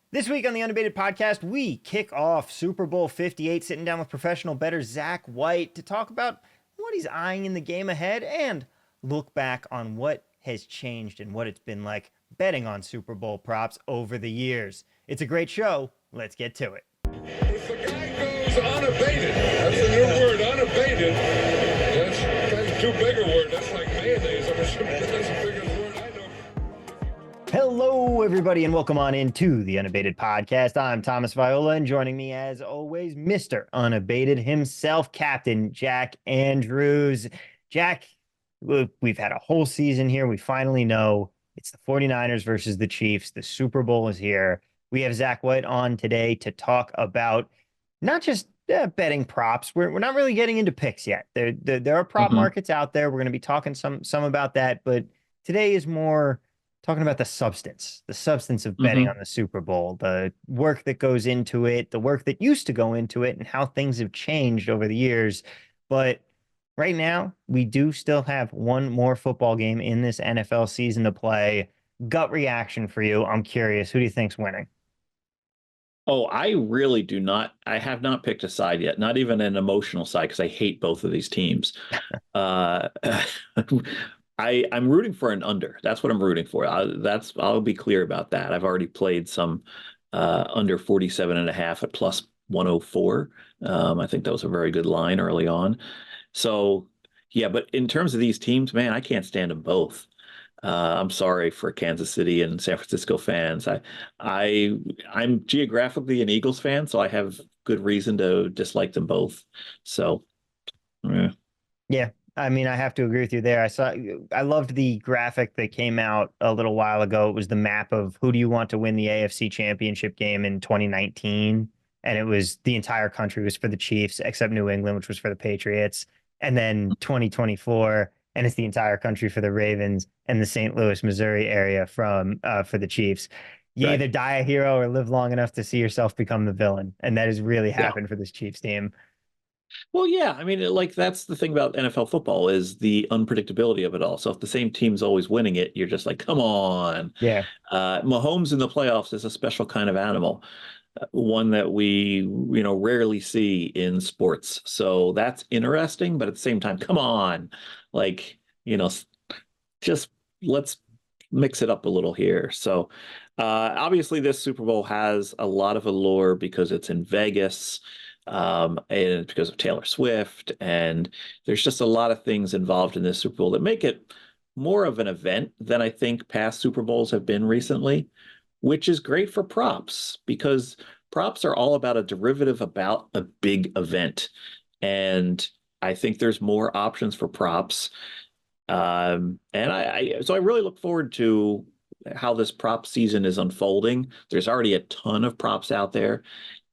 This week on the Unabated podcast, we kick off Super Bowl 58, sitting down with professional bettor Zack White to talk about what he's eyeing in the game ahead and look back on what has changed and what it's been like betting on Super Bowl props over the years. It's a great show. Let's get to it. If the guy goes unabated, that's the new word, unabated. That's too big a word. That's like mayonnaise. I'm assuming that's the biggest word I know. Hello, everybody, and welcome on into the Unabated podcast. I'm Thomas Viola, and joining me, as always, Mr. Unabated himself, Captain Jack Andrews. Jack, we've had a whole season here. We finally know it's the 49ers versus the Chiefs. The Super Bowl is here. We have Zack White on today to talk about not just betting props. We're not really getting into picks yet. There are prop markets out there. We're going to be talking some about that, but today is more talking about the substance of betting on the Super Bowl, the work that goes into it, the work that used to go into it, and how things have changed over the years. But right now, we do still have one more football game in this NFL season to play. Gut reaction for you. I'm curious. Who do you think's winning? Oh, I really do not. I have not picked a side yet, not even an emotional side, because I hate both of these teams. Uh, I'm rooting for an under. That's what I'm rooting for. I'll be clear about that. I've already played some under 47.5 at plus 104. I think that was a very good line early on. So yeah, but in terms of these teams, man, I can't stand them both. I'm sorry for Kansas City and San Francisco fans. I'm geographically an Eagles fan, so I have good reason to dislike them both. So, yeah. Yeah, I mean, I have to agree with you there. I loved the graphic that came out a little while ago. It was the map of who do you want to win the AFC Championship game in 2019, and it was the entire country was for the Chiefs except New England, which was for the Patriots, and then 2024, and it's the entire country for the Ravens and the St. Louis, Missouri area from for the Chiefs. You Right. either die a hero or live long enough to see yourself become the villain, and that has really Yeah. happened for this Chiefs team. Well, yeah. I mean, like that's the thing about NFL football is the unpredictability of it all. So if the same team's always winning it, you're just like, come on. Yeah. Mahomes in the playoffs is a special kind of animal, one that we, rarely see in sports. So that's interesting, but at the same time, come on, like, just let's mix it up a little here. So, obviously, this Super Bowl has a lot of allure because it's in Vegas, and because of Taylor Swift, and there's just a lot of things involved in this Super Bowl that make it more of an event than I think past Super Bowls have been recently, which is great for props because props are all about a derivative about a big event. And I think there's more options for props. And so I really look forward to how this prop season is unfolding. There's already a ton of props out there,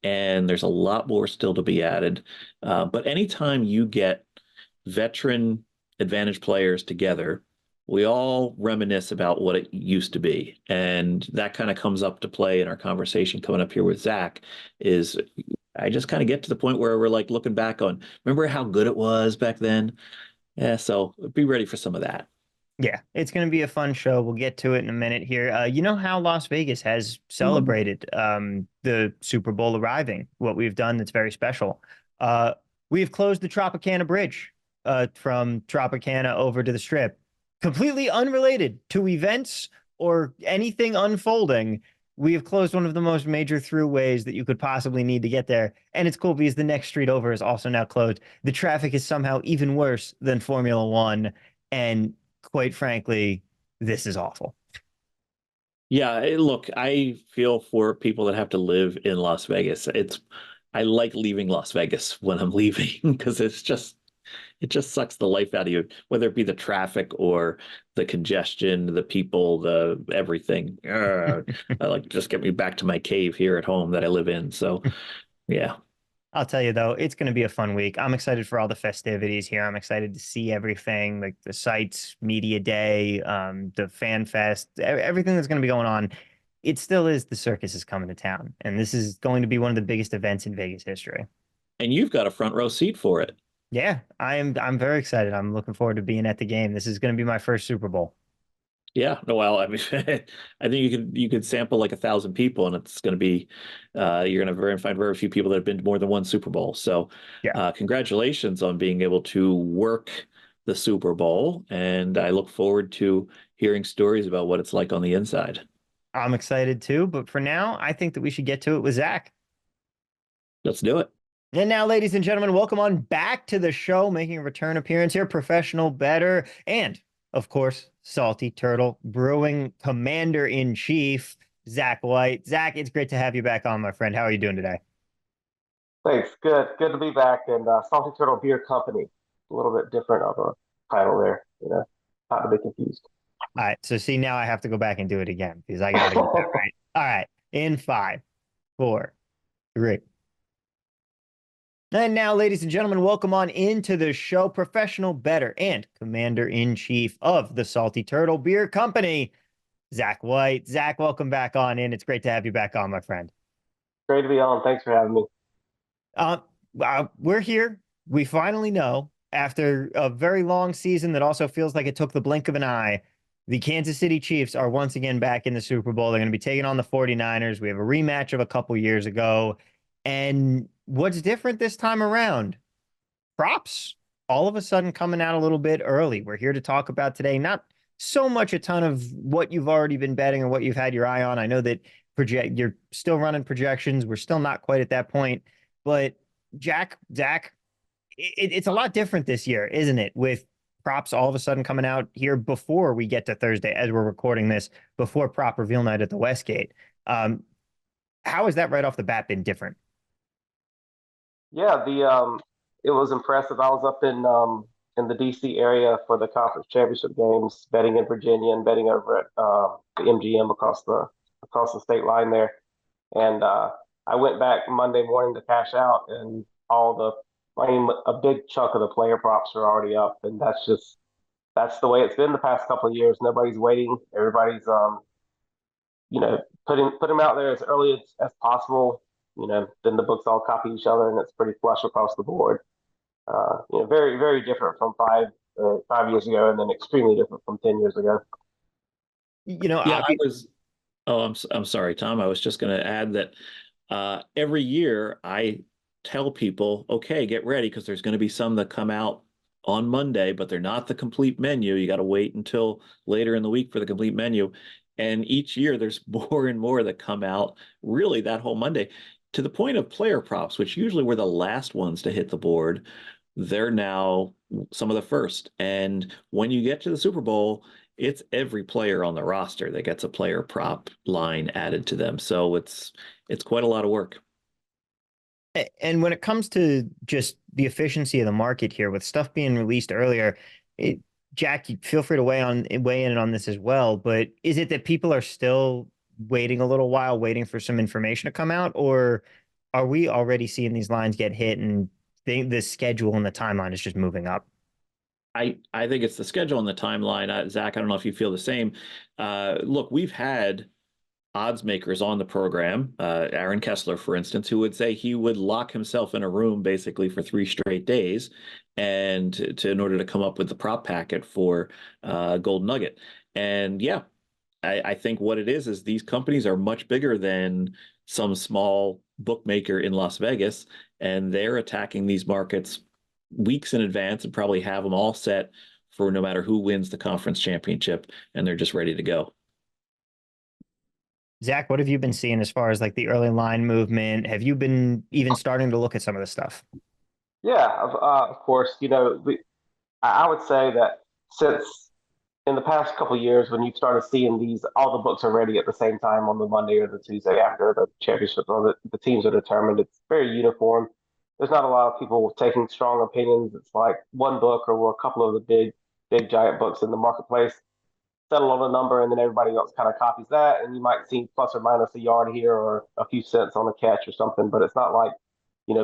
and there's a lot more still to be added. But anytime you get veteran advantage players together, we all reminisce about what it used to be. And that kind of comes up to play in our conversation coming up here with Zack is I just kind of get to the point where we're like looking back on, remember how good it was back then? Yeah, so be ready for some of that. Yeah, it's going to be a fun show. We'll get to it in a minute here. You know how Las Vegas has celebrated the Super Bowl arriving? What we've done that's very special. We've closed the Tropicana Bridge from Tropicana over to the Strip, completely unrelated to events or anything unfolding. We have closed one of the most major throughways that you could possibly need to get there. And it's cool because the next street over is also now closed. The traffic is somehow even worse than Formula One. And quite frankly, this is awful. Yeah, look, I feel for people that have to live in Las Vegas. I like leaving Las Vegas when I'm leaving because it just sucks the life out of you, whether it be the traffic or the congestion, the people, the everything. I like just get me back to my cave here at home that I live in. So yeah. I'll tell you though, it's going to be a fun week. I'm excited for all the festivities here. I'm excited to see everything, like the sites, media day, the fan fest, everything that's going to be going on. It still is the circus is coming to town, and this is going to be one of the biggest events in Vegas history. And you've got a front row seat for it. Yeah, I'm very excited. I'm looking forward to being at the game. This is going to be my first Super Bowl. Yeah, no, well, I mean, I think you could sample like 1,000 people, and it's going to be you're going to find very few people that have been to more than one Super Bowl. So, Yeah, congratulations on being able to work the Super Bowl, and I look forward to hearing stories about what it's like on the inside. I'm excited too. But for now, I think that we should get to it with Zach. Let's do it. And now, ladies and gentlemen, welcome on back to the show, making a return appearance here, professional bettor, and of course, Salty Turtle Brewing Commander in Chief, Zack White. Zach, it's great to have you back on, my friend. How are you doing today? Thanks. Good to be back. And Salty Turtle Beer Company, a little bit different of a title there. Not to be confused. All right. So, see, now I have to go back and do it again because I got to get that right. All right. In five, four, three. And now, ladies and gentlemen, welcome on into the show, professional bettor and commander-in-chief of the Salty Turtle Beer Company, Zack White. Zach, welcome back on in. It's great to have you back on, my friend. Great to be on. Thanks for having me. Uh, we're here. We finally know, after a very long season that also feels like it took the blink of an eye, the Kansas City Chiefs are once again back in the Super Bowl. They're going to be taking on the 49ers. We have a rematch of a couple years ago. And what's different this time around? Props all of a sudden coming out a little bit early. We're here to talk about today, not so much a ton of what you've already been betting or what you've had your eye on. I know that you're still running projections. We're still not quite at that point, but Zach, it's a lot different this year, isn't it? With props all of a sudden coming out here before we get to Thursday, as we're recording this, before prop reveal night at the Westgate. Um, how has that right off the bat been different? Yeah, the it was impressive. I was up in the DC area for the conference championship games, betting in Virginia and betting over at the MGM across the state line there. And I went back Monday morning to cash out, and I mean, a big chunk of the player props are already up, and that's the way it's been the past couple of years. Nobody's waiting. Everybody's put them out there as early as possible. Then the books all copy each other, and it's pretty flush across the board. Very very different from 5 years ago, and then extremely different from 10 years ago. You know, Yeah, I obviously, was. Oh, I'm sorry, Tom. I was just going to add that every year I tell people, okay, get ready because there's going to be some that come out on Monday, but they're not the complete menu. You got to wait until later in the week for the complete menu. And each year there's more and more that come out really that whole Monday to the point of player props, which usually were the last ones to hit the board. They're now some of the first. And when you get to the Super Bowl, it's every player on the roster that gets a player prop line added to them. So it's quite a lot of work. and when it comes to just the efficiency of the market here, with stuff being released earlier, it, Jack, you feel free to weigh in on this as well. But is it that people are still waiting a little while, waiting for some information to come out, or are we already seeing these lines get hit and the schedule and the timeline is just moving up? I think it's the schedule and the timeline. Zach, I don't know if you feel the same. Look, we've had odds makers on the program, Aaron Kessler, for instance, who would say he would lock himself in a room basically for 3 straight days and in order to come up with the prop packet for Gold Nugget. And yeah, I think what it is these companies are much bigger than some small bookmaker in Las Vegas, and they're attacking these markets weeks in advance and probably have them all set for no matter who wins the conference championship, and they're just ready to go. Zach, what have you been seeing as far as like the early line movement? Have you been even starting to look at some of this stuff? Yeah, of course. I would say that since in the past couple of years, when you've started seeing all the books are ready at the same time on the Monday or the Tuesday after the championship, or the teams are determined. It's very uniform. There's not a lot of people taking strong opinions. It's like one book or a couple of the big giant books in the marketplace settle on a number, and then everybody else kind of copies that, and you might see plus or minus a yard here or a few cents on a catch or something, but it's not like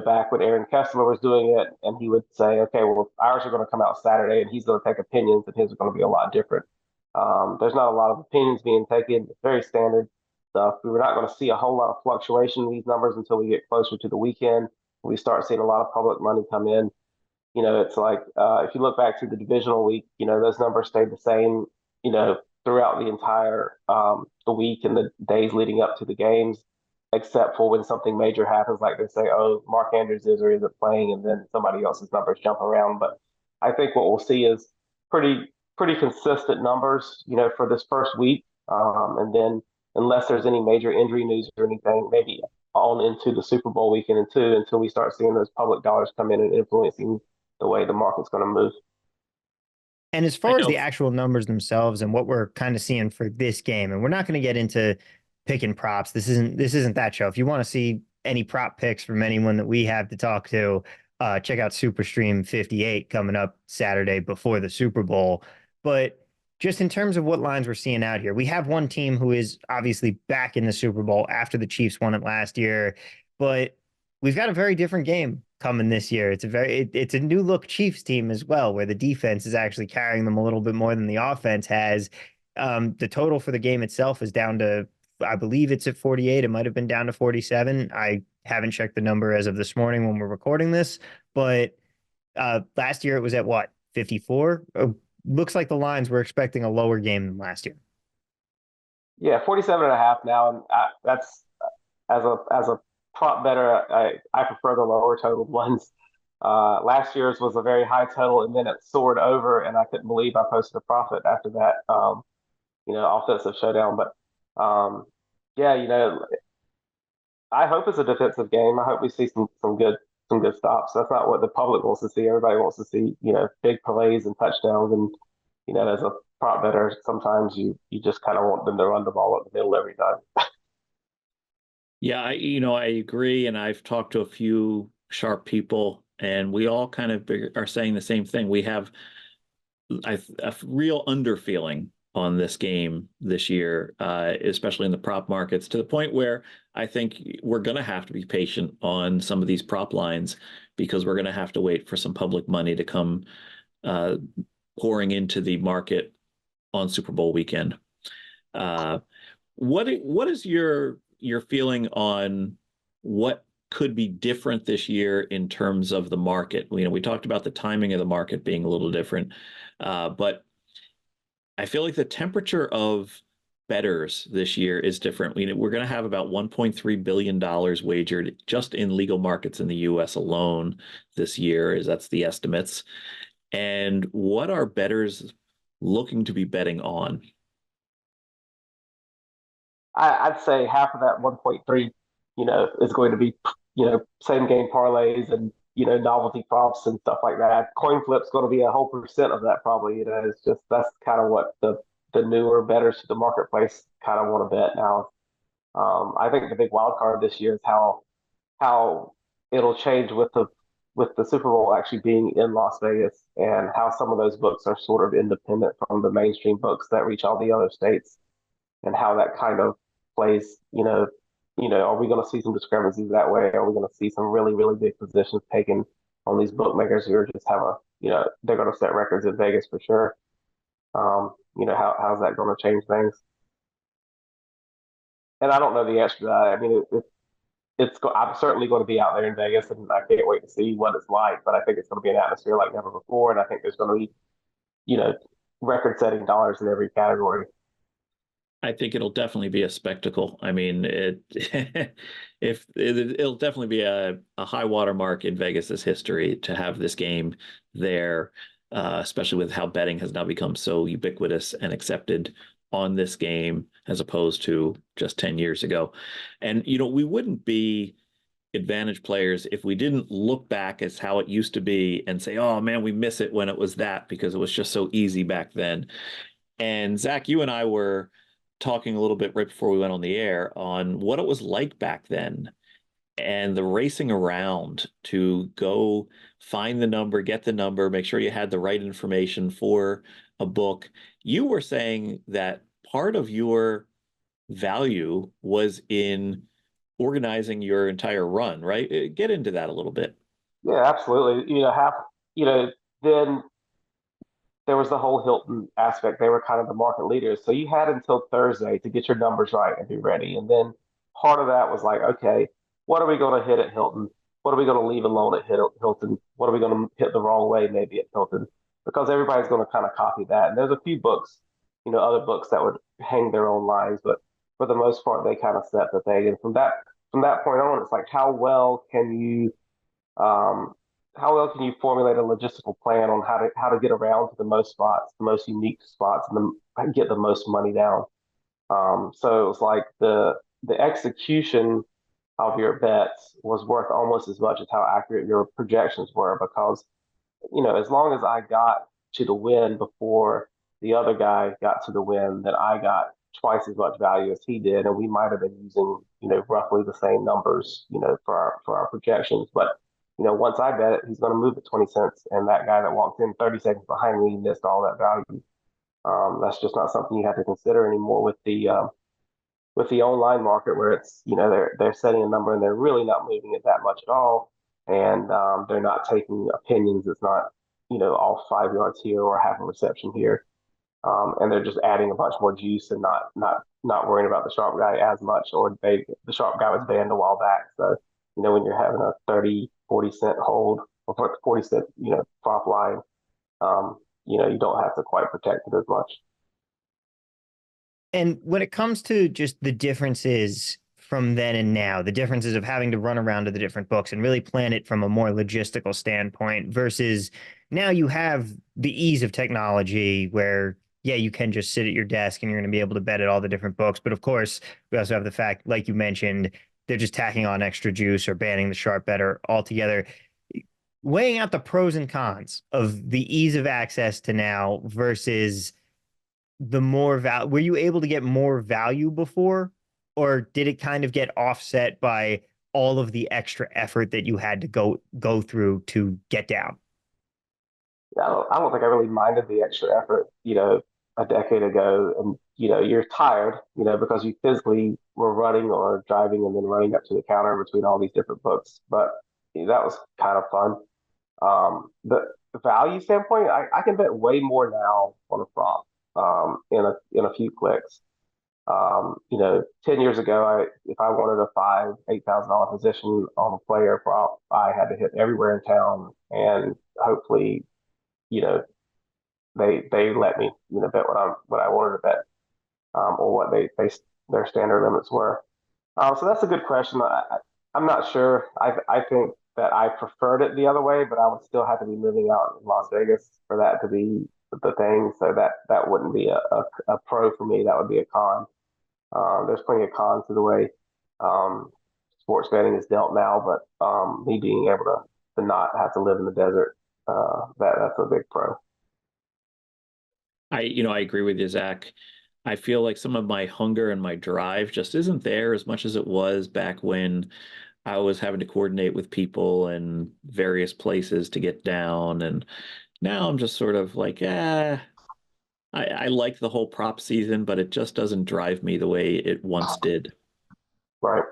back when Aaron Kessler was doing it, and he would say, okay, well, ours are going to come out Saturday, and he's going to take opinions, and his are going to be a lot different. There's not a lot of opinions being taken. It's very standard stuff. We were not going to see a whole lot of fluctuation in these numbers until we get closer to the weekend. We start seeing a lot of public money come in. It's like if you look back to the divisional week, those numbers stayed the same, throughout the entire the week and the days leading up to the games, except for when something major happens, like they say, oh, Mark Andrews is or isn't playing, and then somebody else's numbers jump around. But I think what we'll see is pretty consistent numbers, for this first week, and then unless there's any major injury news or anything, maybe on into the Super Bowl weekend and two until we start seeing those public dollars come in and influencing the way the market's going to move. And as I far as know. the actual numbers themselves and what we're kind of seeing for this game, and we're not going to get into picking props. This isn't that show. If you want to see any prop picks from anyone that we have to talk to, check out Superstream 58 coming up Saturday before the Super Bowl. But just in terms of what lines we're seeing out here, we have one team who is obviously back in the Super Bowl after the Chiefs won it last year, but we've got a very different game coming this year. It's a new look Chiefs team as well, where the defense is actually carrying them a little bit more than the offense has. The total for the game itself is down to, I believe it's at 48. It might have been down to 47. I haven't checked the number as of this morning when we're recording this, but last year it was at what, 54? Looks like the lines were expecting a lower game than last year. Yeah, 47 and a half now, and that's as a prop better. I prefer the lower totaled ones. Last year's was a very high total, and then it soared over, and I couldn't believe I posted a profit after that. Offensive showdown. But yeah, I hope it's a defensive game. I hope we see some good stops. That's not what the public wants to see. Everybody wants to see big plays and touchdowns, and as a prop better, sometimes you just kind of want them to run the ball up the middle every time. Yeah, I agree, and I've talked to a few sharp people, and we all kind of are saying the same thing. We have a real underfeeling on this game this year, especially in the prop markets, to the point where I think we're going to have to be patient on some of these prop lines because we're going to have to wait for some public money to come pouring into the market on Super Bowl weekend. What is your feeling on what could be different this year in terms of the market? We talked about the timing of the market being a little different, but I feel like the temperature of bettors this year is different. We're going to have about $1.3 billion wagered just in legal markets in the U.S. alone this year, as that's the estimates. And what are bettors looking to be betting on? I'd say half of that 1.3, is going to be, same game parlays and, novelty props and stuff like that. Coin flip's going to be a whole percent of that probably. It's just that's kind of what the newer bettors to the marketplace kind of want to bet now. I think the big wild card this year is how it'll change with the Super Bowl actually being in Las Vegas and how some of those books are sort of independent from the mainstream books that reach all the other states and how that kind of plays. Are we going to see some discrepancies that way? Are we going to see some really, really big positions taken on these bookmakers who are just they're going to set records in Vegas for sure. How's that going to change things? And I don't know the answer to that. I mean, I'm certainly going to be out there in Vegas, and I can't wait to see what it's like. But I think it's going to be an atmosphere like never before, and I think there's going to be, record-setting dollars in every category. I think it'll definitely be a spectacle. I mean, it'll definitely be a high watermark in Vegas's history to have this game there, especially with how betting has now become so ubiquitous and accepted on this game as opposed to just 10 years ago. And, we wouldn't be advantage players if we didn't look back as how it used to be and say, oh man, we miss it when it was that because it was just so easy back then. And Zach, you and I were talking a little bit right before we went on the air on what it was like back then and the racing around to go find the number, get the number, make sure you had the right information for a book. You were saying that part of your value was in organizing your entire run, right? Get into that a little bit. Yeah, absolutely. Then there was the whole Hilton aspect. They were kind of the market leaders. So you had until Thursday to get your numbers right and be ready. And then part of that was like, okay, what are we going to hit at Hilton? What are we going to leave alone at Hilton? What are we going to hit the wrong way maybe at Hilton? Because everybody's going to kind of copy that. And there's a few books other books that would hang their own lines, but for the most part, they kind of set the thing. And from that point on, it's like um, how well can you formulate a logistical plan on how to get around to the most spots, the most unique spots, and get the most money down. So it was like the execution of your bets was worth almost as much as how accurate your projections were, because as long as I got to the win before the other guy got to the win, then I got twice as much value as he did, and we might have been using roughly the same numbers for our projections. But once I bet it, he's going to move at 20 cents, and that guy that walked in 30 seconds behind me missed all that value. That's just not something you have to consider anymore with the online market, where it's they're setting a number and they're really not moving it that much at all, and they're not taking opinions. It's not all 5 yards here or half a reception here, and they're just adding a bunch more juice and not worrying about the sharp guy as much, or the sharp guy was banned a while back. So when you're having a 30-40 cent hold or 40 cent prop line, you don't have to quite protect it as much. And when it comes to just the differences from then and now, the differences of having to run around to the different books and really plan it from a more logistical standpoint versus now you have the ease of technology where, yeah, you can just sit at your desk and you're going to be able to bet at all the different books. But of course, we also have the fact, like you mentioned, they're just tacking on extra juice or banning the sharp bettor altogether. Weighing out the pros and cons of the ease of access to now versus the more value, were you able to get more value before, or did it kind of get offset by all of the extra effort that you had to go through to get down? I don't think I really minded the extra effort, a decade ago. And, you're tired, because you physically were running or driving and then running up to the counter between all these different books. But that was kind of fun. The value standpoint, I can bet way more now on a prop, in a few clicks. 10 years ago, if I wanted a $8,000 position on a player prop, I had to hit everywhere in town, and hopefully, you know, they let me, bet what I wanted to bet, or what their standard limits were. So that's a good question. I'm not sure. I think that I preferred it the other way, but I would still have to be living out in Las Vegas for that to be the thing. So that wouldn't be a pro for me. That would be a con. There's plenty of cons to the way um, sports betting is dealt now, but me being able to not have to live in the desert, that's a big pro. I agree with you, Zach. I feel like some of my hunger and my drive just isn't there as much as it was back when I was having to coordinate with people in various places to get down. And now I'm just sort of like, I like the whole prop season, but it just doesn't drive me the way it once did. Right.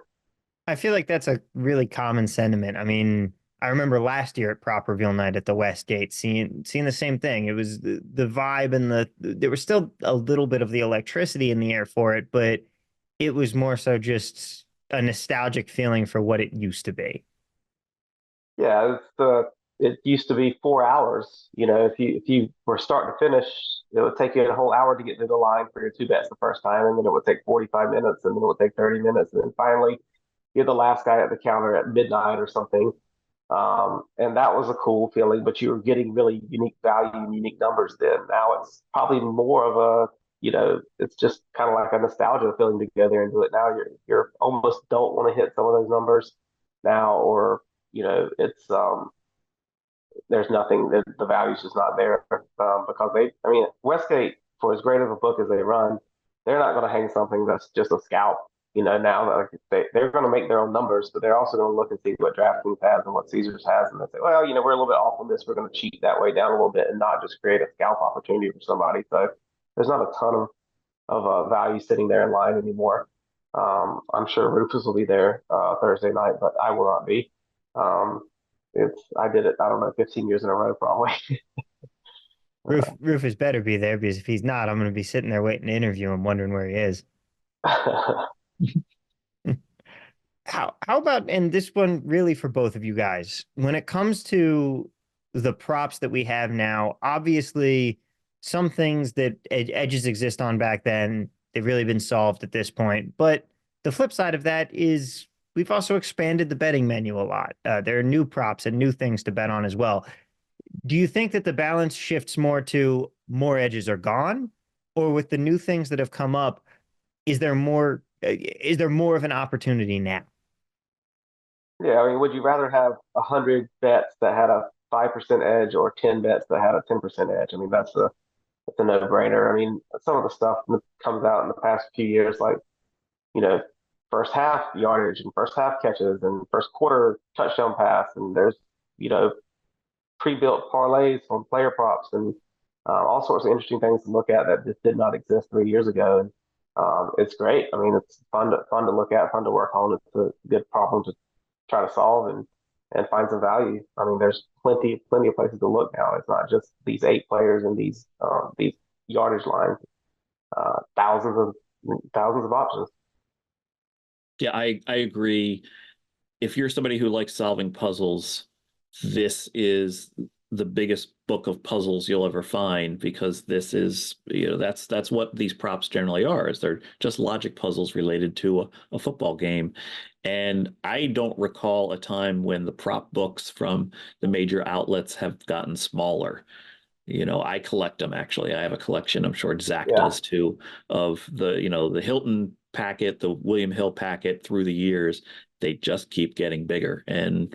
I feel like that's a really common sentiment. I mean, I remember last year at prop reveal night at the Westgate, seeing the same thing. It was the vibe and there was still a little bit of the electricity in the air for it, but it was more so just a nostalgic feeling for what it used to be. Yeah, it used to be 4 hours. If you were start to finish, it would take you a whole hour to get to the line for your two bets the first time, and then it would take 45 minutes, and then it would take 30 minutes, and then finally you're the last guy at the counter at midnight or something. And that was a cool feeling, but you were getting really unique value and unique numbers then. Now it's probably more of it's just kind of like a nostalgia feeling to go there and do it now. You're almost don't want to hit some of those numbers now, or it's there's nothing that the value's just not there, because Westgate, for as great of a book as they run, they're not going to hang something that's just a scalp. Now that, like, they're going to make their own numbers, but they're also going to look and see what DraftKings has and what Caesars has, and they say, well, we're a little bit off on this. We're going to cheat that way down a little bit and not just create a scalp opportunity for somebody. So there's not a ton of value sitting there in line anymore. I'm sure Rufus will be there Thursday night, but I will not be. I did it, I don't know, 15 years in a row probably. Rufus better be there because if he's not, I'm going to be sitting there waiting to interview him, wondering where he is. How about, and this one really for both of you guys, when it comes to the props that we have now, obviously some things that edges exist on back then, they've really been solved at this point. But the flip side of that is we've also expanded the betting menu a lot. There are new props and new things to bet on as well. Do you think that the balance shifts more to more edges are gone, or with the new things that have come up, is there more of an opportunity now? Yeah, I mean, would you rather have 100 bets that had a 5% edge or 10 bets that had a 10% edge? I mean, that's a no-brainer. I mean, some of the stuff that comes out in the past few years, like you know, first half yardage and first half catches and first quarter touchdown pass, and there's you know pre-built parlays on player props and all sorts of interesting things to look at that just did not exist 3 years ago. And it's great. I mean, it's fun to look at, fun to work on. It's a good problem to try to solve and find some value. I mean, there's plenty of places to look now. It's not just these 8 players and these yardage lines. Thousands of options. Yeah, I agree. If you're somebody who likes solving puzzles, this is the biggest book of puzzles you'll ever find because this is, that's what these props generally are, is they're just logic puzzles related to a football game. And I don't recall a time when the prop books from the major outlets have gotten smaller. I collect them actually. I have a collection. I'm sure Zach Yeah. does too, of the Hilton packet, the William Hill packet through the years. They just keep getting bigger. And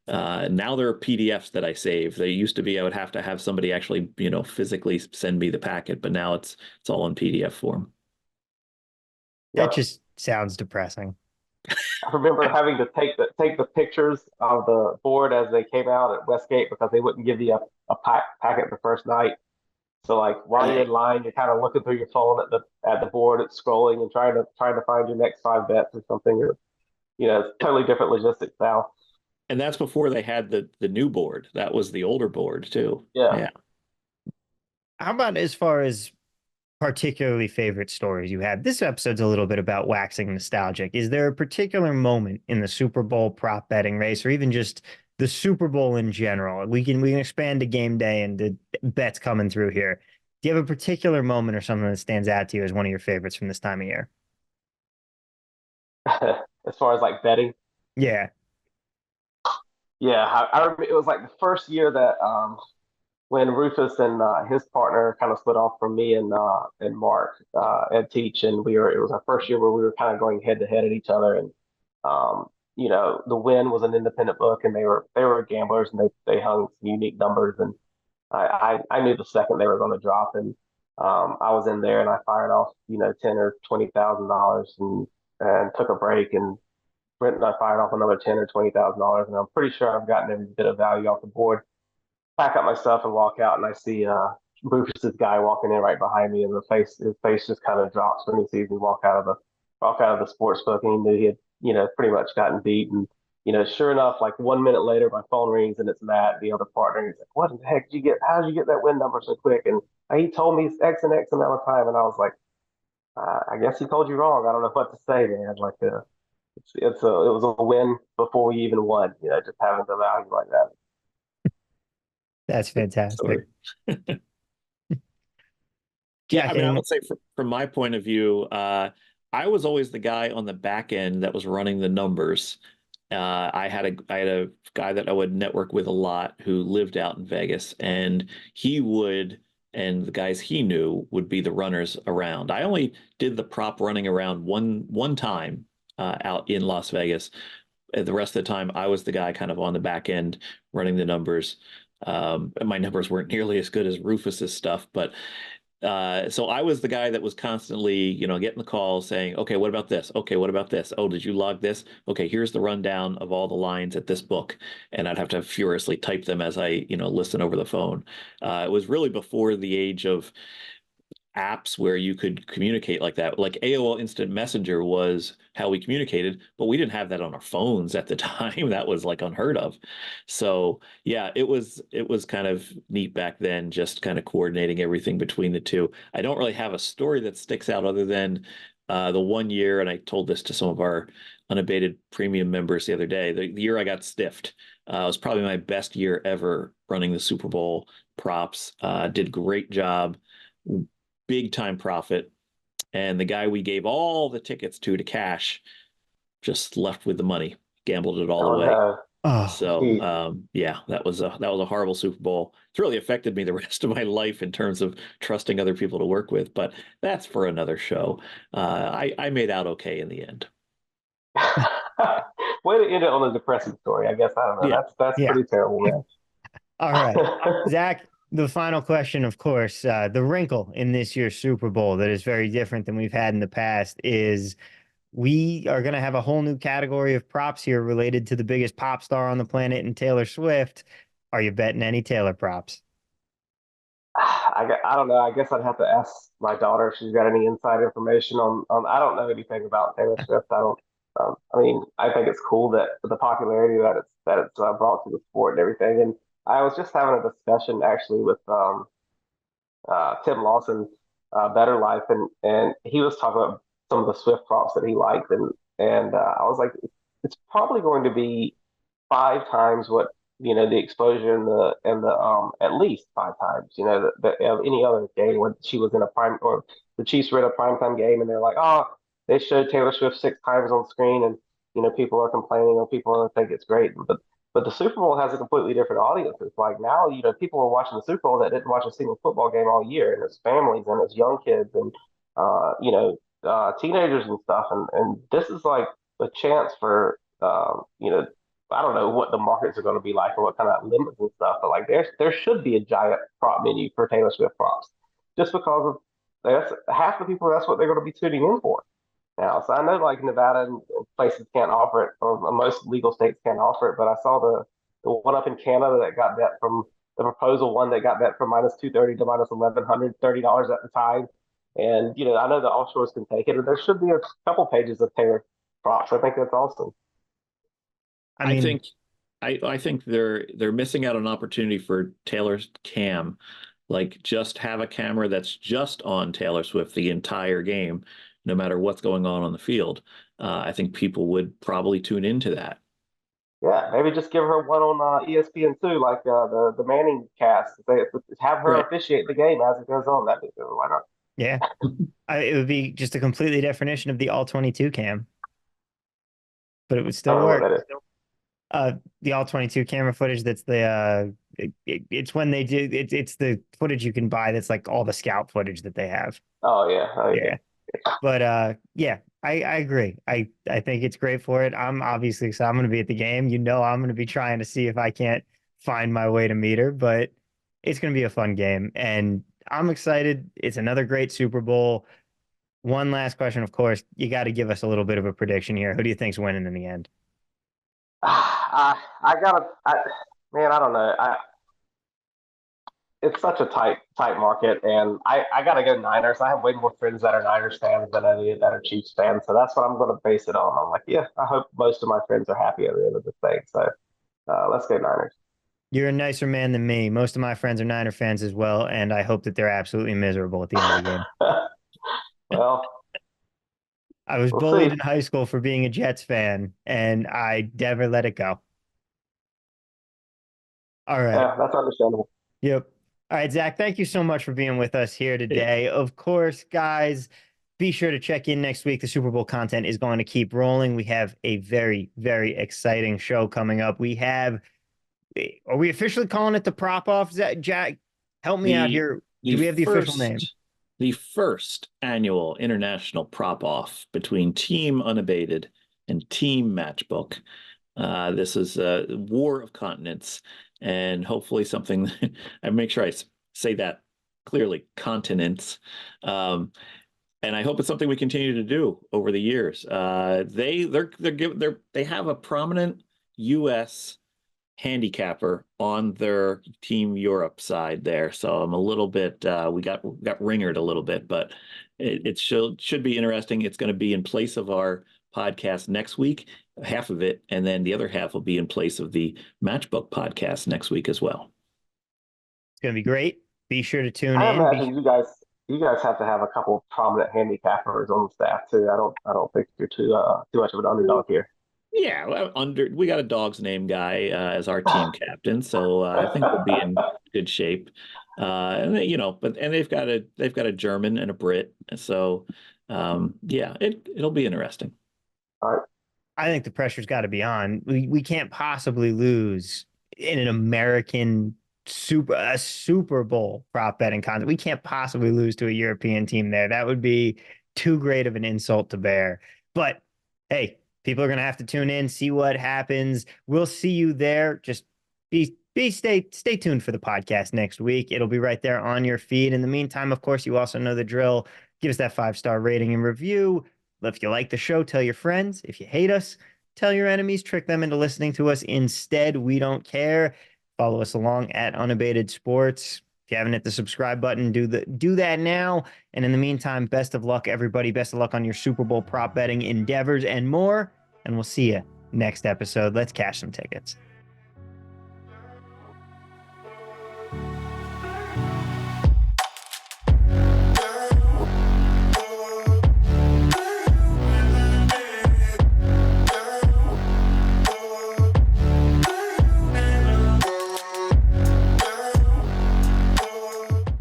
now there are PDFs that I save. They used to be I would have to have somebody actually, physically send me the packet, but now it's all in PDF form. That Yep. just sounds depressing. I remember having to take the pictures of the board as they came out at Westgate because they wouldn't give you a packet the first night. So like while you're in line, you're kind of looking through your phone at the board, it's scrolling and trying to find your next 5 bets or something. Or, it's totally different logistics now. And that's before they had the new board. That was the older board too. Yeah. Yeah. How about as far as particularly favorite stories you had? This episode's a little bit about waxing nostalgic. Is there a particular moment in the Super Bowl prop betting race, or even just the Super Bowl in general? We can expand to game day and the bets coming through here. Do you have a particular moment or something that stands out to you as one of your favorites from this time of year? As far as like betting, Yeah. yeah, I remember it was like the first year that when Rufus and his partner kind of split off from me and Mark at Teach, and it was our first year where we were kind of going head to head at each other, and um, the win was an independent book, and they were gamblers, and they hung some unique numbers, and I knew the second they were going to drop, and I was in there, and I fired off $10,000 or $20,000, and took a break, and Brent and I fired off another $10,000 or $20,000, and I'm pretty sure I've gotten every bit of value off the board. Pack up my stuff and walk out, and I see Rufus's guy walking in right behind me, and his face just kind of drops when he sees me walk out of the sports book, and he knew he had pretty much gotten beat. And sure enough, like 1 minute later, my phone rings and it's Matt, the other partner. And he's like, "What the heck did you get? How did you get that win number so quick?" And he told me it's X and X amount of time, and I was like, "I guess he told you wrong. I don't know what to say, man." Like, it was a win before we even won. Just having the value like that. That's fantastic. Yeah, Jack, I mean, I any would say from my point of view, I was always the guy on the back end that was running the numbers. I had a guy that I would network with a lot who lived out in Vegas, and and the guys he knew would be the runners around. I only did the prop running around one time out in Las Vegas. The rest of the time, I was the guy kind of on the back end running the numbers. And my numbers weren't nearly as good as Rufus's stuff, but so I was the guy that was constantly, getting the calls saying, "Okay, what about this? Okay, what about this? Oh, did you log this? Okay, here's the rundown of all the lines at this book." And I'd have to furiously type them as I, listen over the phone. It was really before the age of apps where you could communicate like that. Like AOL Instant Messenger was how we communicated, but we didn't have that on our phones at the time. That was like unheard of. So yeah, it was kind of neat back then, just kind of coordinating everything between the two. I don't really have a story that sticks out other than the one year, and I told this to some of our unabated premium members the other day. The year I got stiffed was probably my best year ever running the Super Bowl props. Did a great job. big time profit. And the guy we gave all the tickets to cash just left with the money, gambled it all Oh away. no. Oh, Geez. So yeah, that was a horrible Super Bowl. It's really affected me the rest of my life in terms of trusting other people to work with, but that's for another show. I made out okay in the end. Way to end it on a depressing story. I guess I don't know. Yeah. That's yeah. pretty terrible, man. All right. Zach, the final question, of course, the wrinkle in this year's Super Bowl that is very different than we've had in the past is we are going to have a whole new category of props here related to the biggest pop star on the planet and Taylor Swift. Are you betting any Taylor props? I don't know. I guess I'd have to ask my daughter if she's got any inside information on. I don't know anything about Taylor Swift. I don't. I mean, I think it's cool that the popularity that it's brought to the sport and everything. And I was just having a discussion actually with Tim Lawson, Better Life, and he was talking about some of the Swift props that he liked, and I was like, it's probably going to be 5 times what the exposure and the at least 5 times of any other game when she was in a prime or the Chiefs were in a primetime game and they're like, oh, they showed Taylor Swift 6 times on screen and people are complaining or people don't think it's great, but the Super Bowl has a completely different audience. It's like now, people are watching the Super Bowl that didn't watch a single football game all year, and it's families and it's young kids and teenagers and stuff, and this is like a chance for I don't know what the markets are going to be like or what kind of limits and stuff, but like there should be a giant prop menu for Taylor Swift props, just because of that's half the people that's what they're going to be tuning in for now. So I know like Nevada and places can't offer it, or most legal states can't offer it, but I saw the one up in Canada that got bet from the proposal one that got bet from -230 to -$1,130 at the time. And I know the offshores can take it, and there should be a couple pages of Taylor props. I think that's awesome. I I mean, think I think they're missing out on an opportunity for Taylor's cam. Like just have a camera that's just on Taylor Swift the entire game, no matter what's going on the field. I think people would probably tune into that. Yeah, maybe just give her one on ESPN too, like the Manning cast. Have her Right. officiate the game as it goes on. That'd be good. Why not? yeah, it would be just a completely definition of the all 22 cam, but it would I still don't know what work. that is. The all 22 camera footage. That's it's when they do it's the footage you can buy. That's like all the scout footage that they have. Oh yeah, oh yeah. Yeah. But yeah, I agree. I think it's great for it. I'm obviously excited. I'm going to be at the game. I'm going to be trying to see if I can't find my way to meet her, but it's going to be a fun game and I'm excited. It's another great Super Bowl. One last question, of course. You got to give us a little bit of a prediction here. Who do you think's winning in the end? I gotta, man, I don't know. It's such a tight market, and I gotta go Niners. I have way more friends that are Niners fans than I do that are Chiefs fans, so that's what I'm going to base it on. I'm like, yeah, I hope most of my friends are happy at the end of the thing. So let's go Niners. You're a nicer man than me. Most of my friends are Niner fans as well, and I hope that they're absolutely miserable at the end of the game. Well, I was we'll bullied see. in high school for being a Jets fan, and I never let it go. All right. Yeah, that's understandable. Yep. All right, Zach, thank you so much for being with us here today. Of course, guys, be sure to check in next week. The Super Bowl content is going to keep rolling. We have a very, very exciting show coming up. Are we officially calling it the prop off? Jack, help me out The here. the Do we have the official name? the first annual international prop off between Team Unabated and Team Matchbook. This is a war of continents, and hopefully something. I make sure I say that clearly. Continents, and I hope it's something we continue to do over the years. They have a prominent U.S. handicapper on their Team Europe side there. So I'm a little bit we got ringered a little bit, but it should be interesting. It's going to be in place of our podcast next week, half of it, and then the other half will be in place of the Matchbook podcast next week as well. It's going to be great. Be sure to tune I in. imagine you guys have to have a couple of prominent handicappers on the staff too. I don't think you're too much of an underdog here. Yeah, well, we got a dog's name guy as our team captain, so I think we'll be in good shape. And they, and they've got a German and a Brit, so yeah, it'll be interesting. All right. I think the pressure's got to be on. We can't possibly lose in an American Super Bowl prop betting contest. We can't possibly lose to a European team there. That would be too great of an insult to bear. But hey, people are gonna have to tune in, see what happens. We'll see you there. Just stay tuned for the podcast next week. It'll be right there on your feed. In the meantime, of course, you also know the drill. Give us that 5-star rating and review. If you like the show, tell your friends. If you hate us, tell your enemies, trick them into listening to us instead. We don't care. Follow us along at Unabated Sports. If you haven't hit the subscribe button, do that now. And in the meantime, best of luck, everybody. Best of luck on your Super Bowl prop betting endeavors and more. And we'll see you next episode. Let's cash some tickets.